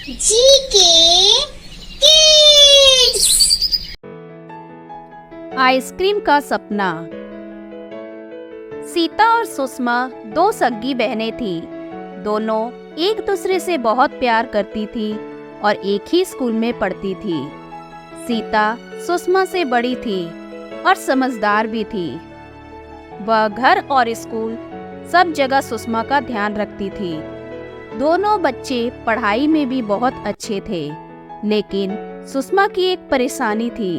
GK kids. Ice cream का सपना। सीता और सुषमा दो सगी बहनें थीं। दोनों एक दूसरे से बहुत प्यार करती थी और एक ही स्कूल में पढ़ती थी। सीता सुषमा से बड़ी थी और समझदार भी थी। वह घर और स्कूल सब जगह सुषमा का ध्यान रखती थी। दोनों बच्चे पढ़ाई में भी बहुत अच्छे थे, लेकिन सुषमा की एक परेशानी थी।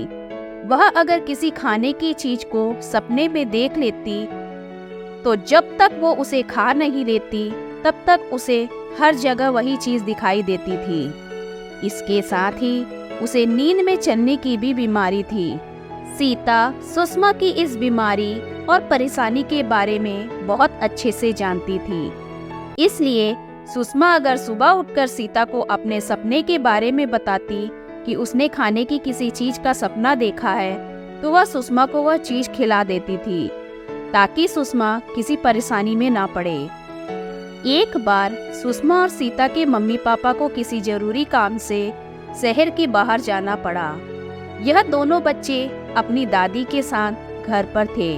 वह अगर किसी खाने की चीज को सपने में देख लेती तो जब तक वो उसे खा नहीं लेती तब तक उसे हर जगह वही चीज दिखाई देती थी। इसके साथ ही उसे नींद में चलने की भी बीमारी थी। सीता सुषमा की इस बीमारी और परेशानी के बारे में बहुत अच्छे से जानती थी। इसलिए सुषमा अगर सुबह उठकर सीता को अपने सपने के बारे में बताती कि उसने खाने की किसी चीज का सपना देखा है, तो वह सुषमा को वह चीज खिला देती थी ताकि सुषमा किसी परेशानी में ना पड़े। एक बार सुषमा और सीता के मम्मी पापा को किसी जरूरी काम से शहर के बाहर जाना पड़ा। यह दोनों बच्चे अपनी दादी के साथ घर पर थे।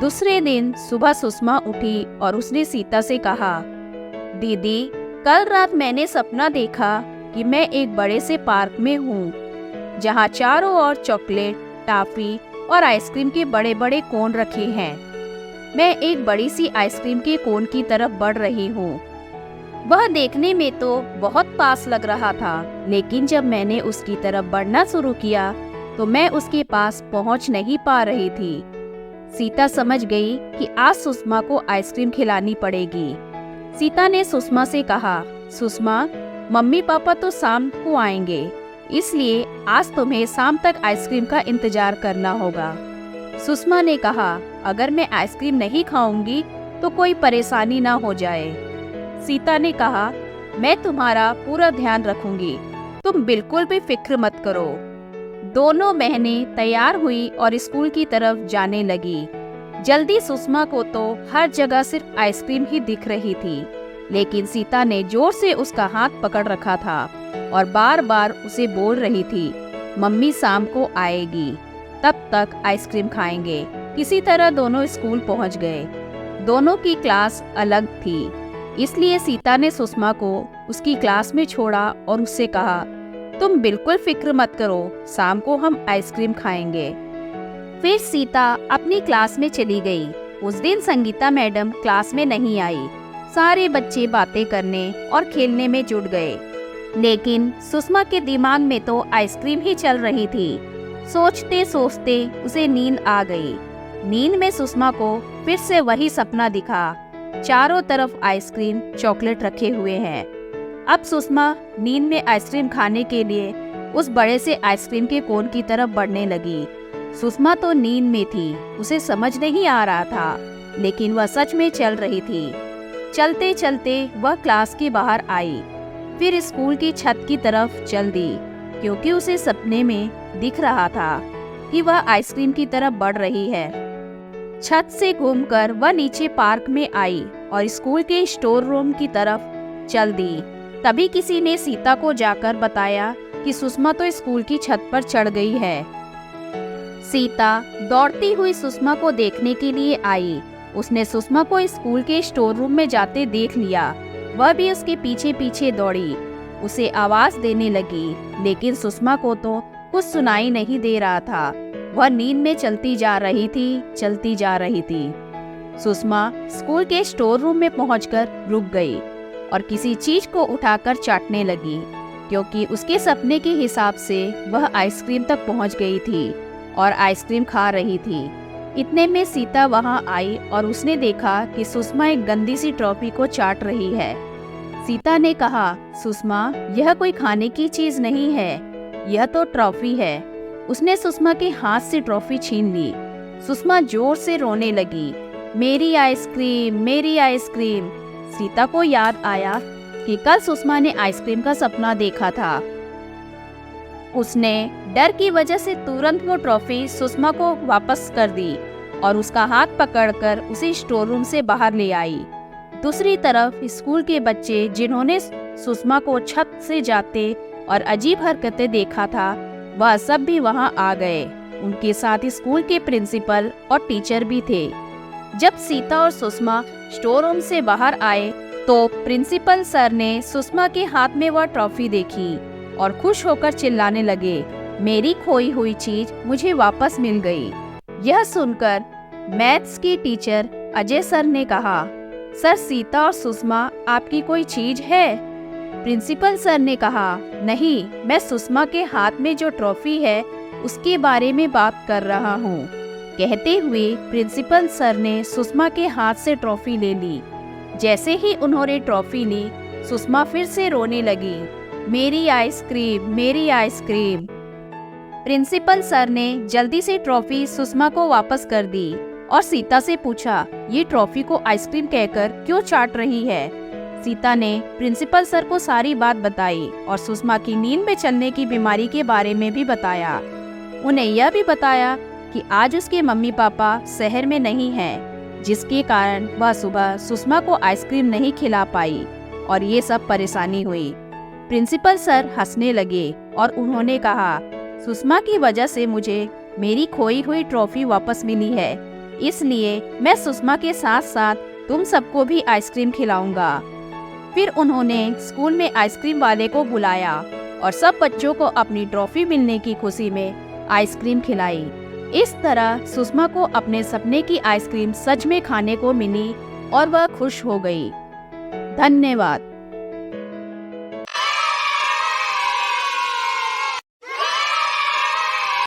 दूसरे दिन सुबह सुषमा उठी और उसने सीता से कहा, दीदी, कल रात मैंने सपना देखा कि मैं एक बड़े से पार्क में हूँ जहाँ चारों ओर चॉकलेट, टॉफी और आइसक्रीम के बड़े बड़े कोन रखे हैं। मैं एक बड़ी सी आइसक्रीम के कोन की तरफ बढ़ रही हूँ। वह देखने में तो बहुत पास लग रहा था, लेकिन जब मैंने उसकी तरफ बढ़ना शुरू किया तो मैं उसके पास पहुँच नहीं पा रही थी। सीता समझ गई कि आज सुषमा को आइसक्रीम खिलानी पड़ेगी। सीता ने सुषमा से कहा, सुषमा, मम्मी पापा तो शाम को आएंगे, इसलिए आज तुम्हें शाम तक आइसक्रीम का इंतजार करना होगा। सुषमा ने कहा, अगर मैं आइसक्रीम नहीं खाऊंगी तो कोई परेशानी ना हो जाए। सीता ने कहा, मैं तुम्हारा पूरा ध्यान रखूंगी, तुम बिल्कुल भी फिक्र मत करो। दोनों बहनें तैयार हुई और स्कूल की तरफ जाने लगी। जल्दी सुषमा को तो हर जगह सिर्फ आइसक्रीम ही दिख रही थी, लेकिन सीता ने जोर से उसका हाथ पकड़ रखा था और बार बार उसे बोल रही थी, मम्मी शाम को आएगी, तब तक आइसक्रीम खाएंगे। किसी तरह दोनों स्कूल पहुंच गए। दोनों की क्लास अलग थी, इसलिए सीता ने सुषमा को उसकी क्लास में छोड़ा और उससे कहा, तुम बिल्कुल फिक्र मत करो, शाम को हम आइसक्रीम खाएंगे। फिर सीता अपनी क्लास में चली गई। उस दिन संगीता मैडम क्लास में नहीं आई। सारे बच्चे बातें करने और खेलने में जुट गए, लेकिन सुषमा के दिमाग में तो आइसक्रीम ही चल रही थी। सोचते सोचते उसे नींद आ गई। नींद में सुषमा को फिर से वही सपना दिखा, चारों तरफ आइसक्रीम, चॉकलेट रखे हुए हैं। अब सुषमा नींद में आइसक्रीम खाने के लिए उस बड़े से आइसक्रीम के कोन की तरफ बढ़ने लगी। सुषमा तो नींद में थी, उसे समझ नहीं आ रहा था, लेकिन वह सच में चल रही थी। चलते चलते वह क्लास के बाहर आई, फिर स्कूल की छत की तरफ चल दी, क्योंकि उसे सपने में दिख रहा था कि वह आइसक्रीम की तरफ बढ़ रही है। छत से घूमकर वह नीचे पार्क में आई और स्कूल के स्टोर रूम की तरफ चल दी। तभी किसी ने सीता को जाकर बताया कि सुषमा तो स्कूल की छत पर चढ़ गई है। सीता दौड़ती हुई सुषमा को देखने के लिए आई। उसने सुषमा को स्कूल के स्टोर रूम में जाते देख लिया। वह भी उसके पीछे पीछे दौड़ी, उसे आवाज देने लगी, लेकिन सुषमा को तो कुछ सुनाई नहीं दे रहा था। वह नींद में चलती जा रही थी। सुषमा स्कूल के स्टोर रूम में पहुंचकर रुक गई और किसी चीज को उठाकर चाटने लगी, क्योंकि उसके सपने के हिसाब से वह आइसक्रीम तक पहुंच गई थी और आइसक्रीम खा रही थी। इतने में सीता वहां आई और उसने देखा कि सुषमा एक गंदी सी ट्रॉफी को चाट रही है। सीता ने कहा, सुषमा, यह कोई खाने की चीज नहीं है, यह तो ट्रॉफी है। उसने सुषमा के हाथ से ट्रॉफी छीन ली। सुषमा जोर से रोने लगी, मेरी आइसक्रीम, मेरी आइसक्रीम। सीता को याद आया कि कल सुषमा ने आइसक्रीम का सपना देखा था। उसने डर की वजह से तुरंत वो ट्रॉफी सुषमा को वापस कर दी और उसका हाथ पकड़कर उसे स्टोर रूम से बाहर ले आई। दूसरी तरफ स्कूल के बच्चे जिन्होंने सुषमा को छत से जाते और अजीब हरकतें देखा था, वह सब भी वहां आ गए। उनके साथ स्कूल के प्रिंसिपल और टीचर भी थे। जब सीता और सुषमा स्टोर रूम से बाहर आए तो प्रिंसिपल सर ने सुषमा के हाथ में वह ट्रॉफी देखी और खुश होकर चिल्लाने लगे, मेरी खोई हुई चीज मुझे वापस मिल गई। यह सुनकर मैथ्स की टीचर अजय सर ने कहा, सर सीता और सुषमा आपकी कोई चीज है? प्रिंसिपल सर ने कहा, नहीं, मैं सुषमा के हाथ में जो ट्रॉफी है उसके बारे में बात कर रहा हूँ। कहते हुए प्रिंसिपल सर ने सुषमा के हाथ से ट्रॉफी ले ली। जैसे ही उन्होंने ट्रॉफी ली, सुषमा फिर से रोने लगी, मेरी आइसक्रीम, मेरी आइसक्रीम। प्रिंसिपल सर ने जल्दी से ट्रॉफी सुषमा को वापस कर दी और सीता से पूछा, ये ट्रॉफी को आइसक्रीम कहकर क्यों चाट रही है? सीता ने प्रिंसिपल सर को सारी बात बताई और सुषमा की नींद में चलने की बीमारी के बारे में भी बताया। उन्हें यह भी बताया कि आज उसके मम्मी पापा शहर में नहीं हैं, जिसके कारण वह सुबह सुषमा को आइसक्रीम नहीं खिला पाई और ये सब परेशानी हुई। प्रिंसिपल सर हंसने लगे और उन्होंने कहा, सुषमा की वजह से मुझे मेरी खोई हुई ट्रॉफी वापस मिली है, इसलिए मैं सुषमा के साथ साथ तुम सबको भी आइसक्रीम खिलाऊंगा। फिर उन्होंने स्कूल में आइसक्रीम वाले को बुलाया और सब बच्चों को अपनी ट्रॉफी मिलने की खुशी में आइसक्रीम खिलाई। इस तरह सुषमा को अपने सपने की आइसक्रीम सच में खाने को मिली और वह खुश हो गई। धन्यवाद।